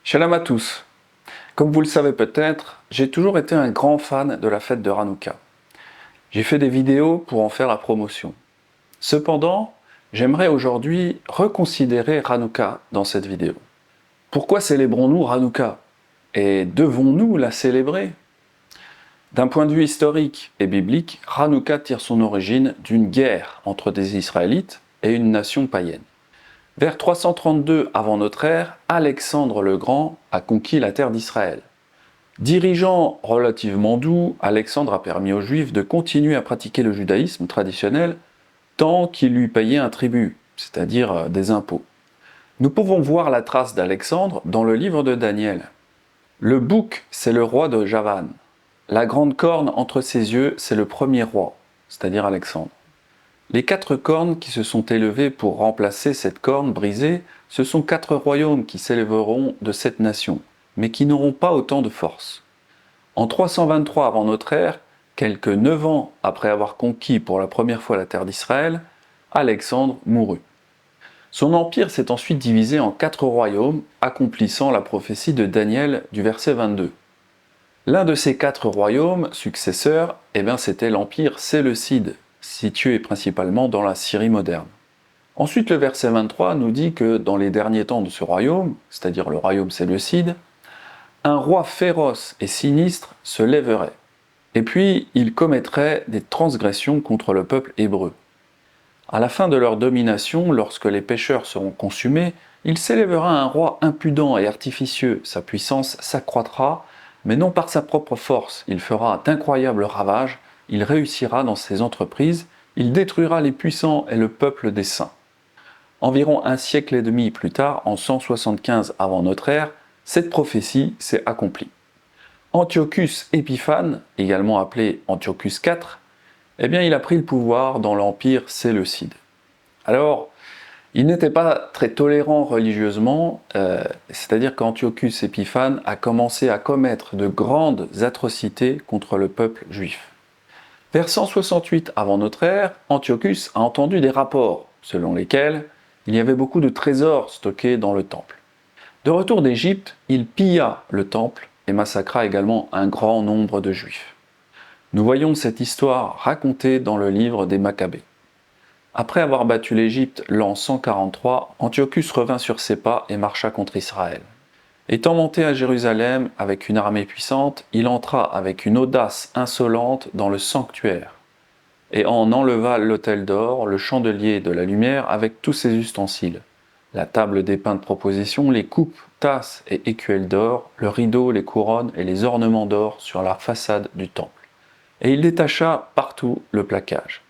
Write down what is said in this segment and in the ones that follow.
Shalom à tous. Comme vous le savez peut-être, j'ai toujours été un grand fan de la fête de Hanouka. J'ai fait des vidéos pour en faire la promotion. Cependant, j'aimerais aujourd'hui reconsidérer Hanouka dans cette vidéo. Pourquoi célébrons-nous Hanouka? Et devons-nous la célébrer? D'un point de vue historique et biblique, Hanouka tire son origine d'une guerre entre des Israélites et une nation païenne. Vers 332 avant notre ère, Alexandre le Grand a conquis la terre d'Israël. Dirigeant relativement doux, Alexandre a permis aux Juifs de continuer à pratiquer le judaïsme traditionnel tant qu'ils lui payaient un tribut, c'est-à-dire des impôts. Nous pouvons voir la trace d'Alexandre dans le livre de Daniel. Le bouc, c'est le roi de Javan. La grande corne entre ses yeux, c'est le premier roi, c'est-à-dire Alexandre. Les 4 cornes qui se sont élevées pour remplacer cette corne brisée, ce sont 4 royaumes qui s'élèveront de cette nation, mais qui n'auront pas autant de force. En 323 avant notre ère, quelques 9 ans après avoir conquis pour la première fois la terre d'Israël, Alexandre mourut. Son empire s'est ensuite divisé en 4 royaumes, accomplissant la prophétie de Daniel du verset 22. L'un de ces 4 royaumes successeurs, c'était l'empire séleucide, situé principalement dans la Syrie moderne. Ensuite, le verset 23 nous dit que dans les derniers temps de ce royaume, c'est-à-dire le royaume séleucide, un roi féroce et sinistre se lèverait, et puis il commettrait des transgressions contre le peuple hébreu. À la fin de leur domination, lorsque les pécheurs seront consumés, il s'élèvera un roi impudent et artificieux, sa puissance s'accroîtra, mais non par sa propre force, il fera d'incroyables ravages, il réussira dans ses entreprises, il détruira les puissants et le peuple des saints. Environ un siècle et demi plus tard, en 175 avant notre ère, cette prophétie s'est accomplie. Antiochus Épiphane, également appelé Antiochus IV, il a pris le pouvoir dans l'empire séleucide. Alors, il n'était pas très tolérant religieusement, c'est-à-dire qu'Antiochus Épiphane a commencé à commettre de grandes atrocités contre le peuple juif. Vers 168 avant notre ère, Antiochus a entendu des rapports selon lesquels il y avait beaucoup de trésors stockés dans le temple. De retour d'Égypte, il pilla le temple et massacra également un grand nombre de juifs. Nous voyons cette histoire racontée dans le livre des Maccabées. Après avoir battu l'Égypte l'an 143, Antiochus revint sur ses pas et marcha contre Israël. Étant monté à Jérusalem avec une armée puissante, il entra avec une audace insolente dans le sanctuaire et en enleva l'autel d'or, le chandelier de la lumière avec tous ses ustensiles, la table des pains de proposition, les coupes, tasses et écuelles d'or, le rideau, les couronnes et les ornements d'or sur la façade du temple. Et il détacha partout le plaquage.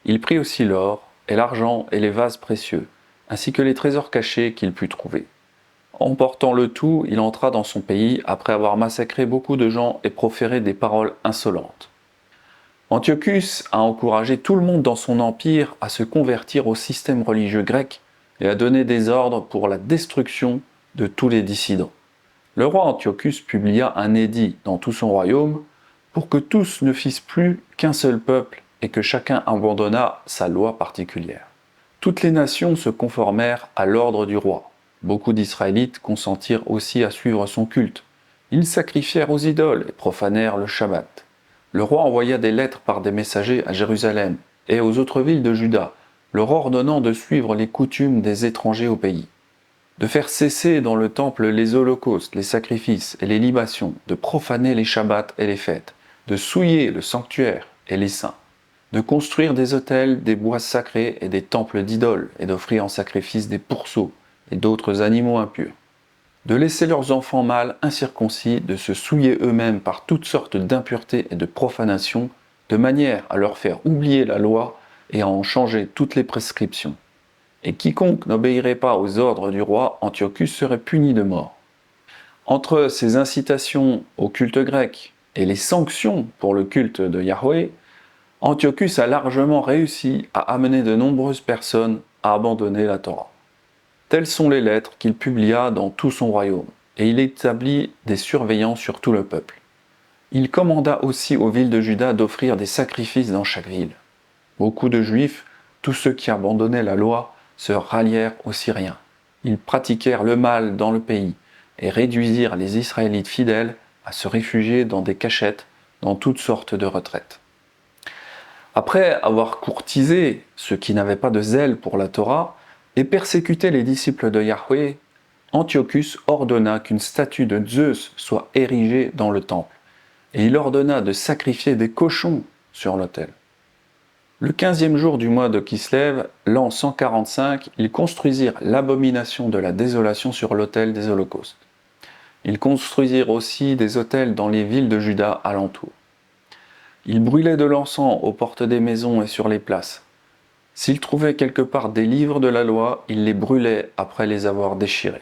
Il prit aussi l'or et l'argent et les vases précieux, ainsi que les trésors cachés qu'il put trouver. Emportant le tout, il entra dans son pays après avoir massacré beaucoup de gens et proféré des paroles insolentes. Antiochus a encouragé tout le monde dans son empire à se convertir au système religieux grec et à donner des ordres pour la destruction de tous les dissidents. Le roi Antiochus publia un édit dans tout son royaume pour que tous ne fissent plus qu'un seul peuple et que chacun abandonnât sa loi particulière. Toutes les nations se conformèrent à l'ordre du roi. Beaucoup d'Israélites consentirent aussi à suivre son culte. Ils sacrifièrent aux idoles et profanèrent le Shabbat. Le roi envoya des lettres par des messagers à Jérusalem et aux autres villes de Juda, leur ordonnant de suivre les coutumes des étrangers au pays, de faire cesser dans le temple les holocaustes, les sacrifices et les libations, de profaner les Shabbats et les fêtes, de souiller le sanctuaire et les saints, de construire des autels, des bois sacrés et des temples d'idoles, et d'offrir en sacrifice des pourceaux et d'autres animaux impurs, de laisser leurs enfants mâles incirconcis, de se souiller eux-mêmes par toutes sortes d'impuretés et de profanations, de manière à leur faire oublier la loi et à en changer toutes les prescriptions. Et quiconque n'obéirait pas aux ordres du roi Antiochus serait puni de mort. Entre ces incitations au culte grec et les sanctions pour le culte de Yahweh, Antiochus a largement réussi à amener de nombreuses personnes à abandonner la Torah. Telles sont les lettres qu'il publia dans tout son royaume, et il établit des surveillants sur tout le peuple. Il commanda aussi aux villes de Juda d'offrir des sacrifices dans chaque ville. Beaucoup de Juifs, tous ceux qui abandonnaient la loi, se rallièrent aux Syriens. Ils pratiquèrent le mal dans le pays, et réduisirent les Israélites fidèles à se réfugier dans des cachettes, dans toutes sortes de retraites. Après avoir courtisé ceux qui n'avaient pas de zèle pour la Torah et persécuté les disciples de Yahweh, Antiochus ordonna qu'une statue de Zeus soit érigée dans le temple, et il ordonna de sacrifier des cochons sur l'autel. Le 15e jour du mois de Kislev, l'an 145, ils construisirent l'abomination de la désolation sur l'autel des holocaustes. Ils construisirent aussi des autels dans les villes de Juda alentour. Ils brûlaient de l'encens aux portes des maisons et sur les places. S'ils trouvaient quelque part des livres de la loi, ils les brûlaient après les avoir déchirés.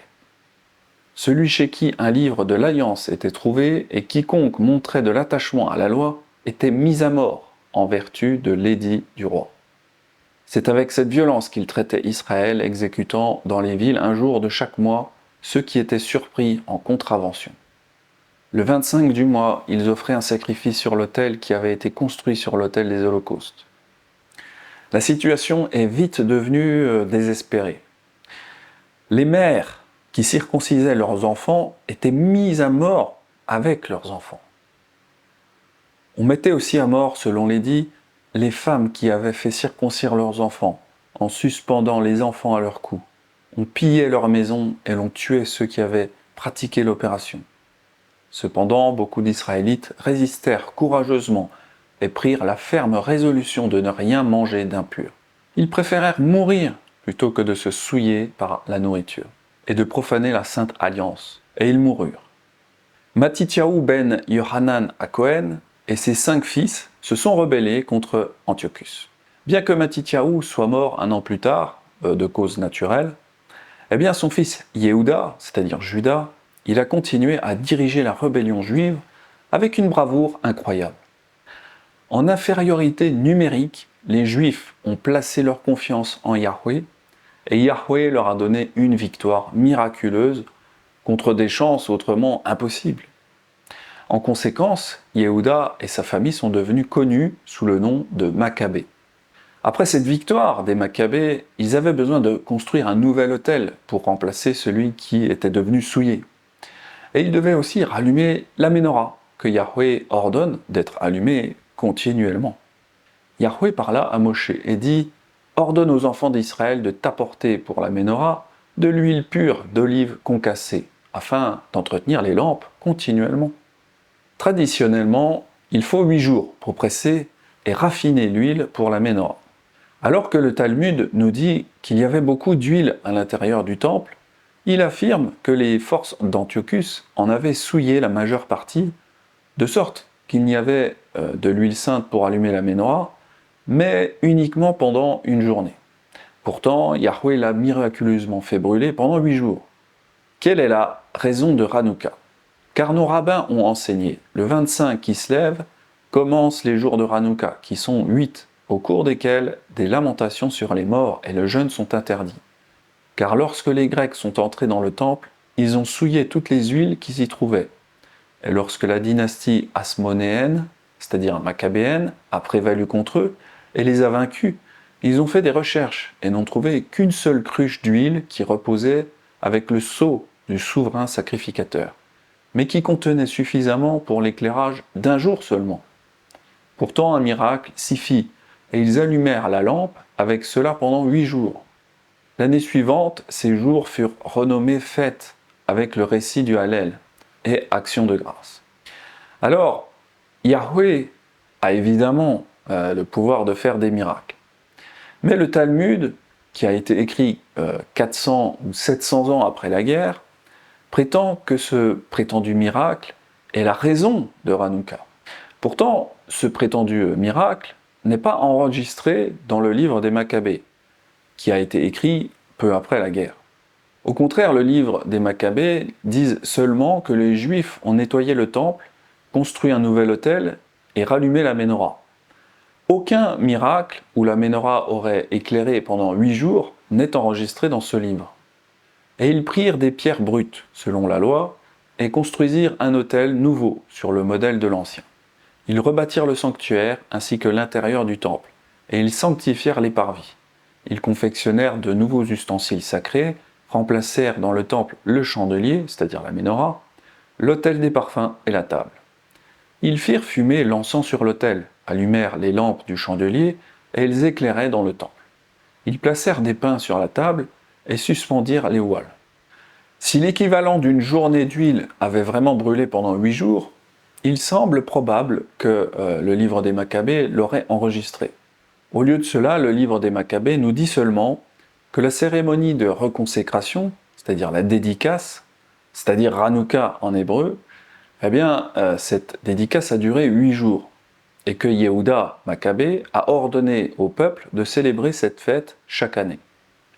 Celui chez qui un livre de l'Alliance était trouvé et quiconque montrait de l'attachement à la loi était mis à mort en vertu de l'édit du roi. C'est avec cette violence qu'il traitait Israël, exécutant dans les villes un jour de chaque mois ceux qui étaient surpris en contravention. Le 25 du mois, ils offraient un sacrifice sur l'autel qui avait été construit sur l'autel des holocaustes. La situation est vite devenue désespérée. Les mères qui circoncisaient leurs enfants étaient mis à mort avec leurs enfants. On mettait aussi à mort, selon l'édit, les femmes qui avaient fait circoncire leurs enfants, en suspendant les enfants à leur cou. On pillait leurs maisons et l'on tuait ceux qui avaient pratiqué l'opération. Cependant, beaucoup d'Israélites résistèrent courageusement et prirent la ferme résolution de ne rien manger d'impur. Ils préférèrent mourir plutôt que de se souiller par la nourriture et de profaner la Sainte Alliance, et ils moururent. Mattityahu ben Yohanan à Cohen et ses 5 fils se sont rebellés contre Antiochus. Bien que Mattityahu soit mort un an plus tard, de cause naturelle, eh bien son fils Yehuda, c'est-à-dire Juda, il a continué à diriger la rébellion juive avec une bravoure incroyable. En infériorité numérique, les Juifs ont placé leur confiance en Yahweh, et Yahweh leur a donné une victoire miraculeuse contre des chances autrement impossibles. En conséquence, Yehuda et sa famille sont devenus connus sous le nom de Maccabées. Après cette victoire des Maccabées, ils avaient besoin de construire un nouvel autel pour remplacer celui qui était devenu souillé. Et ils devaient aussi rallumer la menorah, que Yahweh ordonne d'être allumée continuellement. Yahweh parla à Moshe et dit « Ordonne aux enfants d'Israël de t'apporter pour la menorah de l'huile pure d'olive concassée, afin d'entretenir les lampes continuellement. » Traditionnellement, il faut 8 jours pour presser et raffiner l'huile pour la menorah. Alors que le Talmud nous dit qu'il y avait beaucoup d'huile à l'intérieur du temple, il affirme que les forces d'Antiochus en avaient souillé la majeure partie, de sorte qu'il n'y avait de l'huile sainte pour allumer la menorah, mais uniquement pendant une journée. Pourtant, Yahweh l'a miraculeusement fait brûler pendant 8 jours. Quelle est la raison de Hanouka? Car nos rabbins ont enseigné, le 25 qui se lève, commencent les jours de Hanouka, qui sont 8, au cours desquels des lamentations sur les morts et le jeûne sont interdits. Car lorsque les Grecs sont entrés dans le temple, ils ont souillé toutes les huiles qui s'y trouvaient. Et lorsque la dynastie hasmonéenne, c'est-à-dire maccabéenne, a prévalu contre eux et les a vaincus, ils ont fait des recherches et n'ont trouvé qu'une seule cruche d'huile qui reposait avec le sceau du souverain sacrificateur, mais qui contenait suffisamment pour l'éclairage d'un jour seulement. Pourtant un miracle s'y fit, et ils allumèrent la lampe avec cela pendant 8 jours. L'année suivante, ces jours furent renommés fêtes, avec le récit du Hallel et action de grâce. Alors, Yahweh a évidemment le pouvoir de faire des miracles. Mais le Talmud, qui a été écrit 400 ou 700 ans après la guerre, prétend que ce prétendu miracle est la raison de Hanouka. Pourtant, ce prétendu miracle n'est pas enregistré dans le livre des Maccabées, qui a été écrit peu après la guerre. Au contraire, le livre des Maccabées dit seulement que les Juifs ont nettoyé le temple, construit un nouvel autel et rallumé la menorah. Aucun miracle où la menorah aurait éclairé pendant 8 jours n'est enregistré dans ce livre. Et ils prirent des pierres brutes, selon la loi, et construisirent un autel nouveau sur le modèle de l'ancien. Ils rebâtirent le sanctuaire ainsi que l'intérieur du temple, et ils sanctifièrent les parvis. Ils confectionnèrent de nouveaux ustensiles sacrés, remplacèrent dans le temple le chandelier, c'est-à-dire la menorah, l'autel des parfums et la table. Ils firent fumer l'encens sur l'autel, allumèrent les lampes du chandelier et ils éclairaient dans le temple. Ils placèrent des pains sur la table et suspendirent les ouales. Si l'équivalent d'une journée d'huile avait vraiment brûlé pendant 8 jours, il semble probable que le livre des Maccabées l'aurait enregistré. Au lieu de cela, le livre des Maccabées nous dit seulement que la cérémonie de reconsécration, c'est-à-dire la dédicace, c'est-à-dire Hanouka en hébreu, eh bien, cette dédicace a duré 8 jours, et que Yehuda Maccabée a ordonné au peuple de célébrer cette fête chaque année.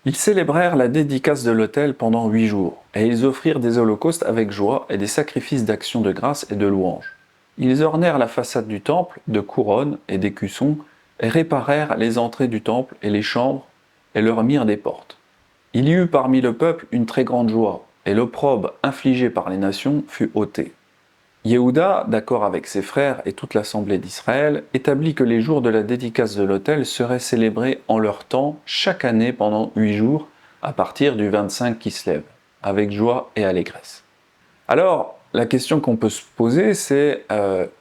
Ils célébrèrent la dédicace de l'autel pendant 8 jours, et ils offrirent des holocaustes avec joie et des sacrifices d'action de grâce et de louange. Ils ornèrent la façade du temple de couronnes et d'écussons, et réparèrent les entrées du temple et les chambres, et leur mirent des portes. Il y eut parmi le peuple une très grande joie, et l'opprobre infligé par les nations fut ôté. Yehuda, d'accord avec ses frères et toute l'assemblée d'Israël, établit que les jours de la dédicace de l'autel seraient célébrés en leur temps chaque année pendant 8 jours, à partir du 25 qui se lève, avec joie et allégresse. Alors, la question qu'on peut se poser, c'est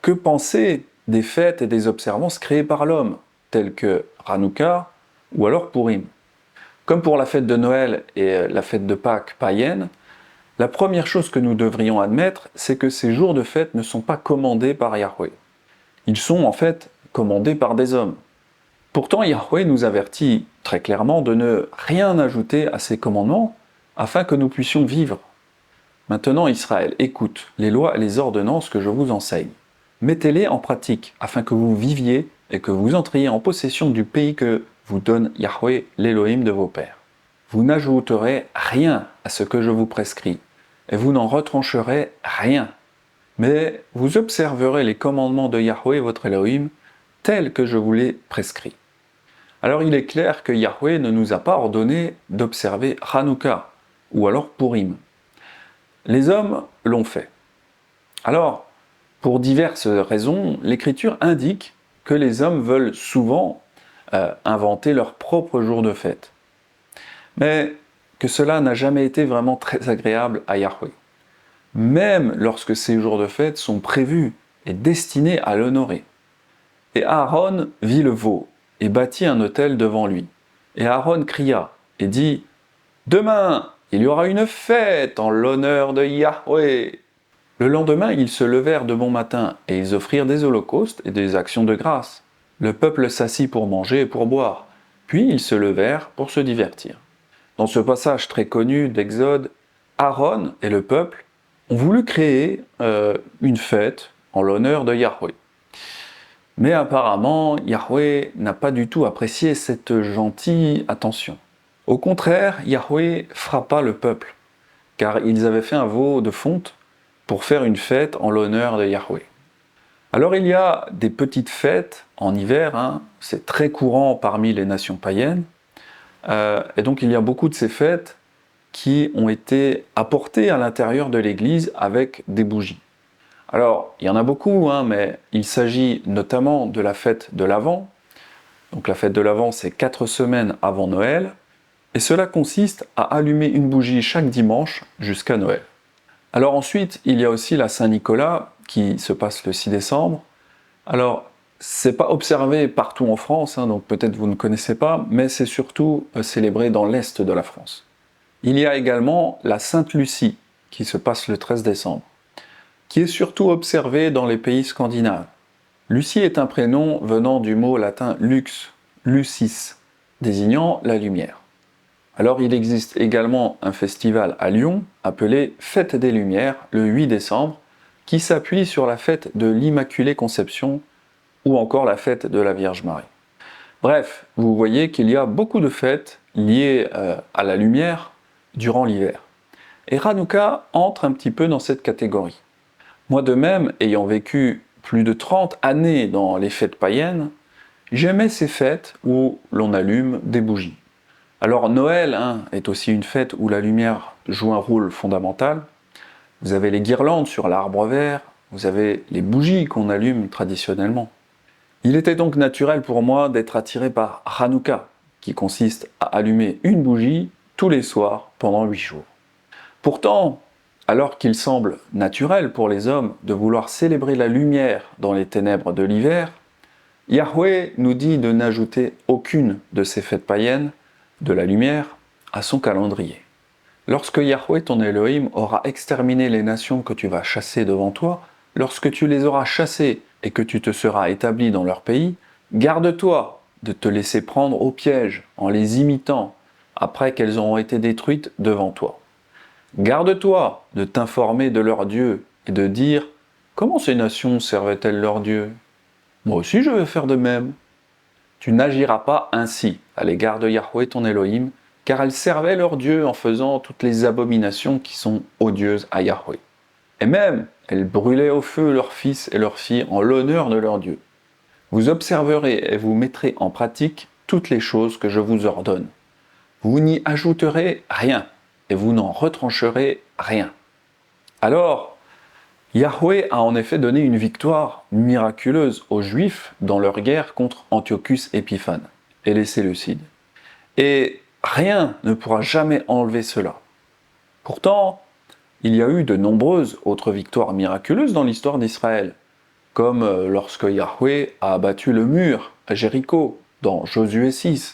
que penser des fêtes et des observances créées par l'homme, telles que Hanouka ou alors Purim. Comme pour la fête de Noël et la fête de Pâques païenne, la première chose que nous devrions admettre, c'est que ces jours de fête ne sont pas commandés par Yahweh. Ils sont en fait commandés par des hommes. Pourtant, Yahweh nous avertit très clairement de ne rien ajouter à ces commandements afin que nous puissions vivre. Maintenant, Israël, écoute les lois et les ordonnances que je vous enseigne. Mettez-les en pratique afin que vous viviez et que vous entriez en possession du pays que vous donne Yahweh, l'Élohim de vos pères. Vous n'ajouterez rien à ce que je vous prescris, et vous n'en retrancherez rien. Mais vous observerez les commandements de Yahweh, votre Elohim, tels que je vous les prescris. Alors il est clair que Yahweh ne nous a pas ordonné d'observer Hanouka, ou alors Purim. Les hommes l'ont fait. Alors, pour diverses raisons, l'Écriture indique que les hommes veulent souvent inventer leur propre jour de fête. Mais que cela n'a jamais été vraiment très agréable à Yahweh. Même lorsque ces jours de fête sont prévus et destinés à l'honorer. Et Aaron vit le veau et bâtit un autel devant lui. Et Aaron cria et dit « Demain, il y aura une fête en l'honneur de Yahweh !» Le lendemain, ils se levèrent de bon matin et ils offrirent des holocaustes et des actions de grâce. Le peuple s'assit pour manger et pour boire, puis ils se levèrent pour se divertir. Dans ce passage très connu d'Exode, Aaron et le peuple ont voulu créer une fête en l'honneur de Yahweh. Mais apparemment, Yahweh n'a pas du tout apprécié cette gentille attention. Au contraire, Yahweh frappa le peuple, car ils avaient fait un veau de fonte pour faire une fête en l'honneur de Yahweh. Alors il y a des petites fêtes en hiver, c'est très courant parmi les nations païennes, et donc il y a beaucoup de ces fêtes qui ont été apportées à l'intérieur de l'église avec des bougies. Alors, il y en a beaucoup, mais il s'agit notamment de la fête de l'Avent. Donc la fête de l'Avent, c'est 4 semaines avant Noël, et cela consiste à allumer une bougie chaque dimanche jusqu'à Noël. Alors ensuite, il y a aussi la Saint-Nicolas, qui se passe le 6 décembre. Alors, c'est pas observé partout en France, donc peut-être vous ne connaissez pas, mais c'est surtout célébré dans l'est de la France. Il y a également la Sainte-Lucie, qui se passe le 13 décembre, qui est surtout observée dans les pays scandinaves. Lucie est un prénom venant du mot latin lux, lucis, désignant la lumière. Alors il existe également un festival à Lyon, appelé Fête des Lumières, le 8 décembre, qui s'appuie sur la fête de l'Immaculée Conception, ou encore la fête de la Vierge Marie. Bref, vous voyez qu'il y a beaucoup de fêtes liées à la lumière durant l'hiver. Et Hanouka entre un petit peu dans cette catégorie. Moi de même, ayant vécu plus de 30 années dans les fêtes païennes, j'aimais ces fêtes où l'on allume des bougies. Alors Noël est aussi une fête où la lumière joue un rôle fondamental. Vous avez les guirlandes sur l'arbre vert, vous avez les bougies qu'on allume traditionnellement. Il était donc naturel pour moi d'être attiré par Hanouka, qui consiste à allumer une bougie tous les soirs pendant 8 jours. Pourtant, alors qu'il semble naturel pour les hommes de vouloir célébrer la lumière dans les ténèbres de l'hiver, Yahweh nous dit de n'ajouter aucune de ces fêtes païennes, de la lumière, à son calendrier. Lorsque Yahweh ton Elohim aura exterminé les nations que tu vas chasser devant toi, lorsque tu les auras chassées et que tu te seras établi dans leur pays, garde-toi de te laisser prendre au piège en les imitant après qu'elles auront été détruites devant toi. Garde-toi de t'informer de leur Dieu et de dire « Comment ces nations servaient-elles leur Dieu ? Moi aussi je vais faire de même. » Tu n'agiras pas ainsi à l'égard de Yahweh ton Elohim, car elles servaient leur Dieu en faisant toutes les abominations qui sont odieuses à Yahweh. Et même, elles brûlaient au feu leurs fils et leurs filles en l'honneur de leur Dieu. Vous observerez et vous mettrez en pratique toutes les choses que je vous ordonne. Vous n'y ajouterez rien, et vous n'en retrancherez rien. Alors, Yahweh a en effet donné une victoire miraculeuse aux Juifs dans leur guerre contre Antiochus Épiphane et les Séleucides. Et rien ne pourra jamais enlever cela. Pourtant, il y a eu de nombreuses autres victoires miraculeuses dans l'histoire d'Israël, comme lorsque Yahweh a abattu le mur à Jéricho, dans Josué 6.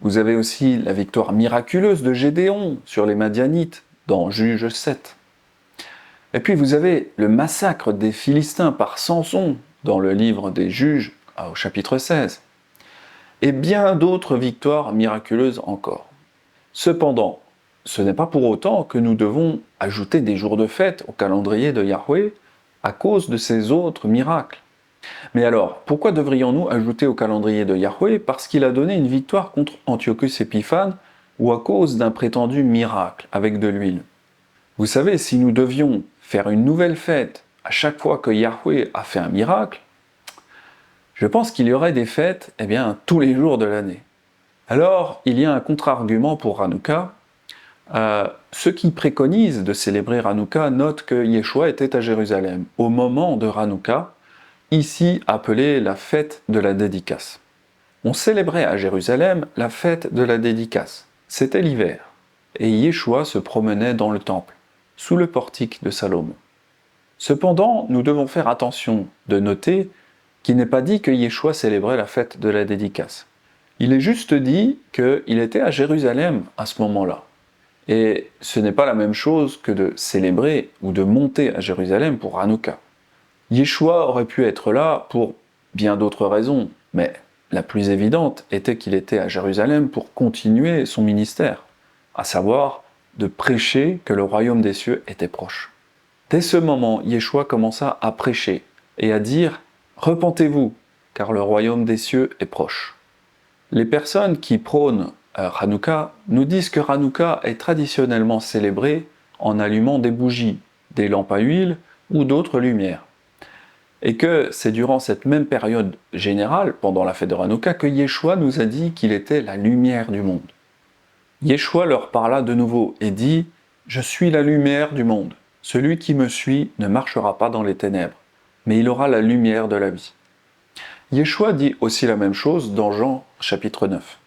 Vous avez aussi la victoire miraculeuse de Gédéon sur les Madianites, dans Juge 7. Et puis vous avez le massacre des Philistins par Samson, dans le livre des Juges, au chapitre 16. Et bien d'autres victoires miraculeuses encore. Cependant, ce n'est pas pour autant que nous devons ajouter des jours de fête au calendrier de Yahweh à cause de ces autres miracles. Mais alors, pourquoi devrions-nous ajouter au calendrier de Yahweh parce qu'il a donné une victoire contre Antiochus Épiphane ou à cause d'un prétendu miracle avec de l'huile? Vous savez, si nous devions faire une nouvelle fête à chaque fois que Yahweh a fait un miracle, je pense qu'il y aurait des fêtes tous les jours de l'année. Alors, il y a un contre-argument pour Hanouka. Ceux qui préconisent de célébrer Hanouka notent que Yeshua était à Jérusalem au moment de Hanouka, ici appelée la fête de la dédicace. On célébrait à Jérusalem la fête de la dédicace. C'était l'hiver, et Yeshua se promenait dans le temple, sous le portique de Salomon. Cependant, nous devons faire attention de noter qu'il n'est pas dit que Yeshua célébrait la fête de la dédicace. Il est juste dit qu'il était à Jérusalem à ce moment-là. Et ce n'est pas la même chose que de célébrer ou de monter à Jérusalem pour Hanouka. Yeshua aurait pu être là pour bien d'autres raisons, mais la plus évidente était qu'il était à Jérusalem pour continuer son ministère, à savoir de prêcher que le royaume des cieux était proche. Dès ce moment, Yeshua commença à prêcher et à dire « Repentez-vous, car le royaume des cieux est proche ». Les personnes qui prônent Hanouka nous disent que Hanouka est traditionnellement célébré en allumant des bougies, des lampes à huile ou d'autres lumières. Et que c'est durant cette même période générale, pendant la fête de Hanouka, que Yeshua nous a dit qu'il était la lumière du monde. Yeshua leur parla de nouveau et dit « Je suis la lumière du monde. Celui qui me suit ne marchera pas dans les ténèbres, mais il aura la lumière de la vie. » Yeshua dit aussi la même chose dans Jean chapitre 9.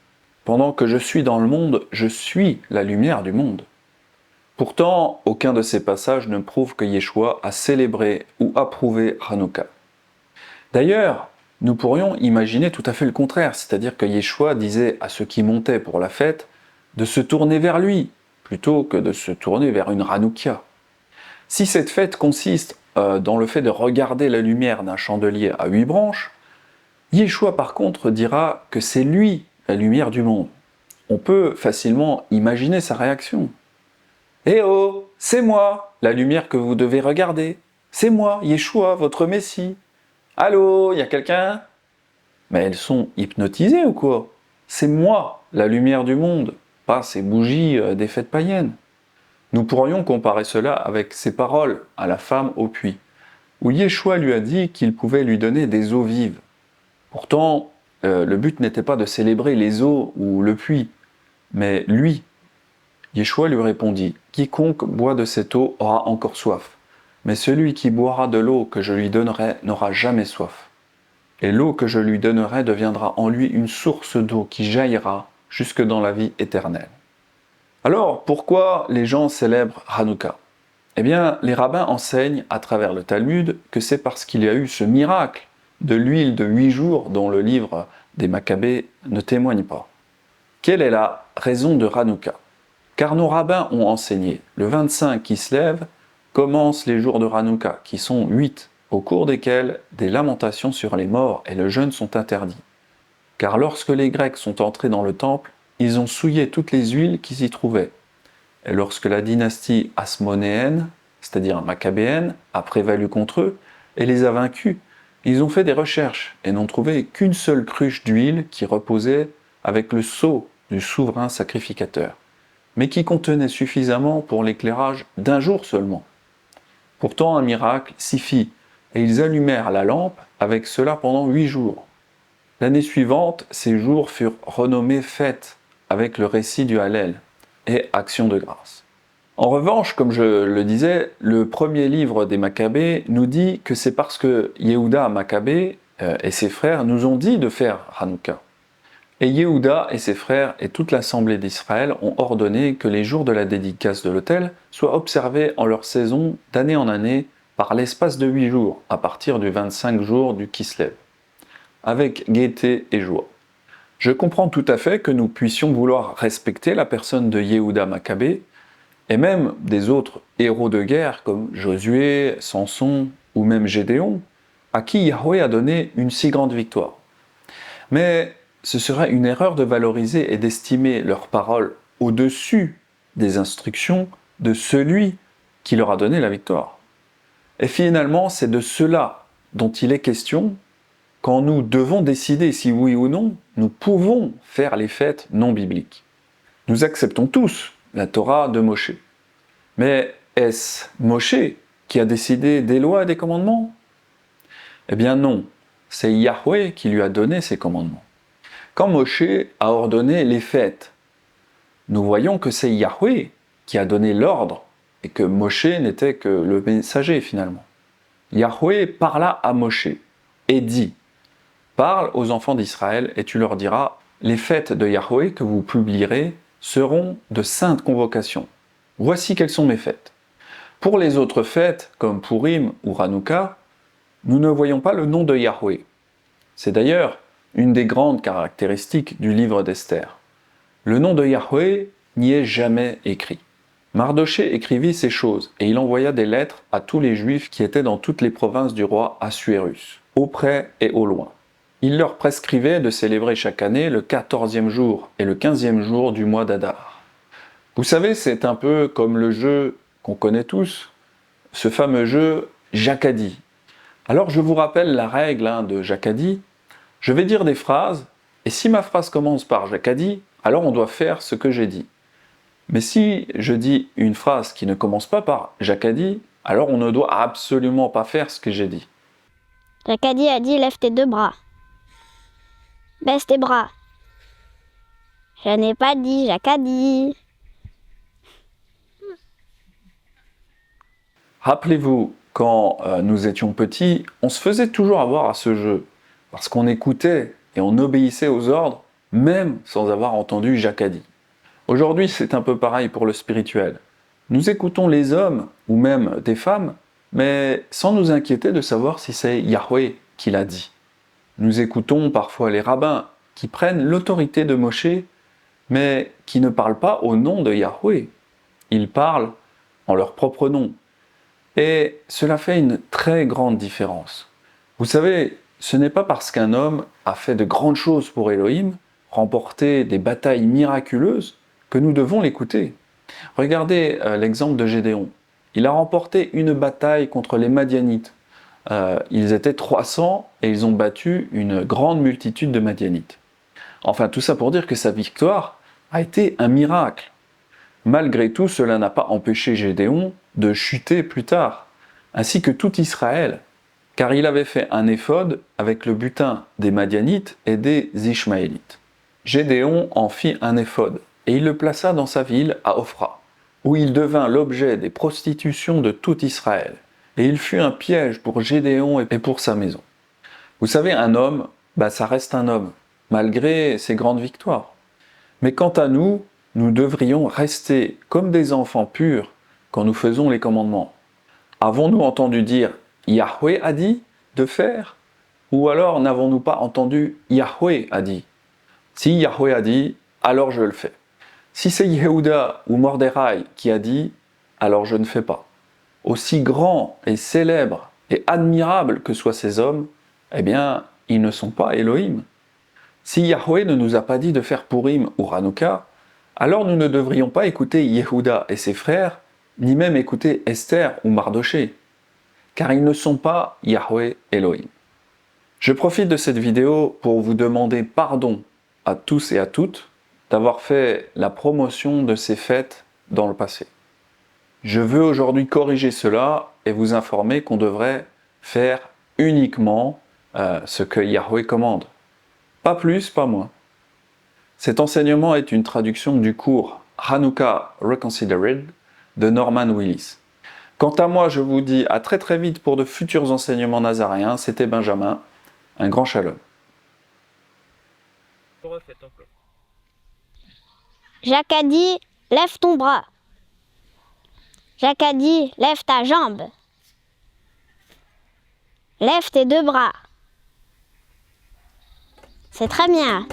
« Pendant que je suis dans le monde, je suis la lumière du monde. » Pourtant, aucun de ces passages ne prouve que Yeshua a célébré ou approuvé Hanouka. D'ailleurs, nous pourrions imaginer tout à fait le contraire, c'est-à-dire que Yeshua disait à ceux qui montaient pour la fête de se tourner vers lui, plutôt que de se tourner vers une Hanouka. Si cette fête consiste dans le fait de regarder la lumière d'un chandelier à 8 branches, Yeshua par contre dira que c'est lui la lumière du monde. On peut facilement imaginer sa réaction. « Eh oh, c'est moi, la lumière que vous devez regarder. C'est moi, Yeshua, votre Messie. Allô, y a quelqu'un ?» Mais elles sont hypnotisées ou quoi? C'est moi, la lumière du monde, pas ces bougies des fêtes païennes. Nous pourrions comparer cela avec ces paroles à la femme au puits, où Yeshua lui a dit qu'il pouvait lui donner des eaux vives. Pourtant, le but n'était pas de célébrer les eaux ou le puits, mais lui. Yeshua lui répondit « Quiconque boit de cette eau aura encore soif, mais celui qui boira de l'eau que je lui donnerai n'aura jamais soif. Et l'eau que je lui donnerai deviendra en lui une source d'eau qui jaillira jusque dans la vie éternelle. » Alors, pourquoi les gens célèbrent Hanouka? Eh bien, les rabbins enseignent à travers le Talmud que c'est parce qu'il y a eu ce miracle de l'huile de 8 jours dont le livre des Maccabées ne témoigne pas. Quelle est la raison de Hanouka? Car nos rabbins ont enseigné, le 25 qui se lève commencent les jours de Hanouka, qui sont 8, au cours desquels des lamentations sur les morts et le jeûne sont interdits. Car lorsque les Grecs sont entrés dans le temple, ils ont souillé toutes les huiles qui s'y trouvaient. Et lorsque la dynastie hasmonéenne, c'est-à-dire maccabéenne, a prévalu contre eux et les a vaincus, ils ont fait des recherches et n'ont trouvé qu'une seule cruche d'huile qui reposait avec le sceau du souverain sacrificateur, mais qui contenait suffisamment pour l'éclairage d'un jour seulement. Pourtant un miracle s'y fit, et ils allumèrent la lampe avec cela pendant 8 jours. L'année suivante, ces jours furent renommés fêtes, avec le récit du Hallel et action de grâce. En revanche, comme je le disais, le premier livre des Maccabées nous dit que c'est parce que Yehuda Maccabée et ses frères nous ont dit de faire Hanouka. Et Yehuda et ses frères et toute l'assemblée d'Israël ont ordonné que les jours de la dédicace de l'autel soient observés en leur saison d'année en année par l'espace de 8 jours, à partir du 25 jour du Kislev, avec gaieté et joie. Je comprends tout à fait que nous puissions vouloir respecter la personne de Yehuda Maccabée, et même des autres héros de guerre comme Josué, Samson ou même Gédéon, à qui Yahweh a donné une si grande victoire. Mais ce serait une erreur de valoriser et d'estimer leurs paroles au-dessus des instructions de celui qui leur a donné la victoire. Et finalement, c'est de cela dont il est question quand nous devons décider si oui ou non nous pouvons faire les fêtes non bibliques. Nous acceptons tous la Torah de Moshe. Mais est-ce Moshe qui a décidé des lois et des commandements? Eh bien non, c'est Yahweh qui lui a donné ces commandements. Quand Moshe a ordonné les fêtes, nous voyons que c'est Yahweh qui a donné l'ordre et que Moshe n'était que le messager finalement. Yahweh parla à Moshe et dit: parle aux enfants d'Israël et tu leur diras: les fêtes de Yahweh que vous publierez seront de saintes convocations. Voici quelles sont mes fêtes. Pour les autres fêtes, comme Purim ou Hanouka, nous ne voyons pas le nom de Yahweh. C'est d'ailleurs une des grandes caractéristiques du livre d'Esther. Le nom de Yahweh n'y est jamais écrit. Mardoché écrivit ces choses, et il envoya des lettres à tous les Juifs qui étaient dans toutes les provinces du roi Assuérus, au près et au loin. Il leur prescrivait de célébrer chaque année le 14e jour et le 15e jour du mois d'Adar. Vous savez, c'est un peu comme le jeu qu'on connaît tous, ce fameux jeu Jacadie. Alors je vous rappelle la règle de Jacadie. Je vais dire des phrases, et si ma phrase commence par Jacadie, alors on doit faire ce que j'ai dit. Mais si je dis une phrase qui ne commence pas par Jacadie, alors on ne doit absolument pas faire ce que j'ai dit. Jacadie a dit: lève tes 2 bras. Baisse tes bras. Je n'ai pas dit Jacadie. Rappelez-vous, quand nous étions petits, on se faisait toujours avoir à ce jeu, parce qu'on écoutait et on obéissait aux ordres, même sans avoir entendu Jacadie. Aujourd'hui, c'est un peu pareil pour le spirituel. Nous écoutons les hommes, ou même des femmes, mais sans nous inquiéter de savoir si c'est Yahweh qui l'a dit. Nous écoutons parfois les rabbins qui prennent l'autorité de Moshe, mais qui ne parlent pas au nom de Yahweh. Ils parlent en leur propre nom. Et cela fait une très grande différence. Vous savez, ce n'est pas parce qu'un homme a fait de grandes choses pour Elohim, remporté des batailles miraculeuses, que nous devons l'écouter. Regardez l'exemple de Gédéon. Il a remporté une bataille contre les Madianites. Ils étaient 300 et ils ont battu une grande multitude de Madianites. Enfin, tout ça pour dire que sa victoire a été un miracle. Malgré tout, cela n'a pas empêché Gédéon de chuter plus tard, ainsi que tout Israël, car il avait fait un éphod avec le butin des Madianites et des Ishmaélites. Gédéon en fit un éphod, et il le plaça dans sa ville à Ophra, où il devint l'objet des prostitutions de tout Israël, et il fut un piège pour Gédéon et pour sa maison. Vous savez, un homme, ça reste un homme, malgré ses grandes victoires. Mais quant à nous, nous devrions rester comme des enfants purs quand nous faisons les commandements. Avons-nous entendu dire « Yahweh a dit » de faire? Ou alors n'avons-nous pas entendu « Yahweh a dit » ? Si Yahweh a dit, alors je le fais. Si c'est Yehuda ou Mordechai qui a dit, alors je ne fais pas. Aussi grands et célèbres et admirables que soient ces hommes, eh bien, ils ne sont pas Elohim. Si Yahweh ne nous a pas dit de faire Purim ou Hanouka, alors nous ne devrions pas écouter Yehuda et ses frères, ni même écouter Esther ou Mardoché, car ils ne sont pas Yahweh Elohim. Je profite de cette vidéo pour vous demander pardon à tous et à toutes d'avoir fait la promotion de ces fêtes dans le passé. Je veux aujourd'hui corriger cela et vous informer qu'on devrait faire uniquement ce que Yahweh commande. Pas plus, pas moins. Cet enseignement est une traduction du cours Hanouka Reconsidered de Norman Willis. Quant à moi, je vous dis à très très vite pour de futurs enseignements nazaréens. C'était Benjamin. Un grand shalom. Jacques a dit, lève ton bras. Jacques a dit, lève ta jambe. Lève tes deux bras. C'est très bien.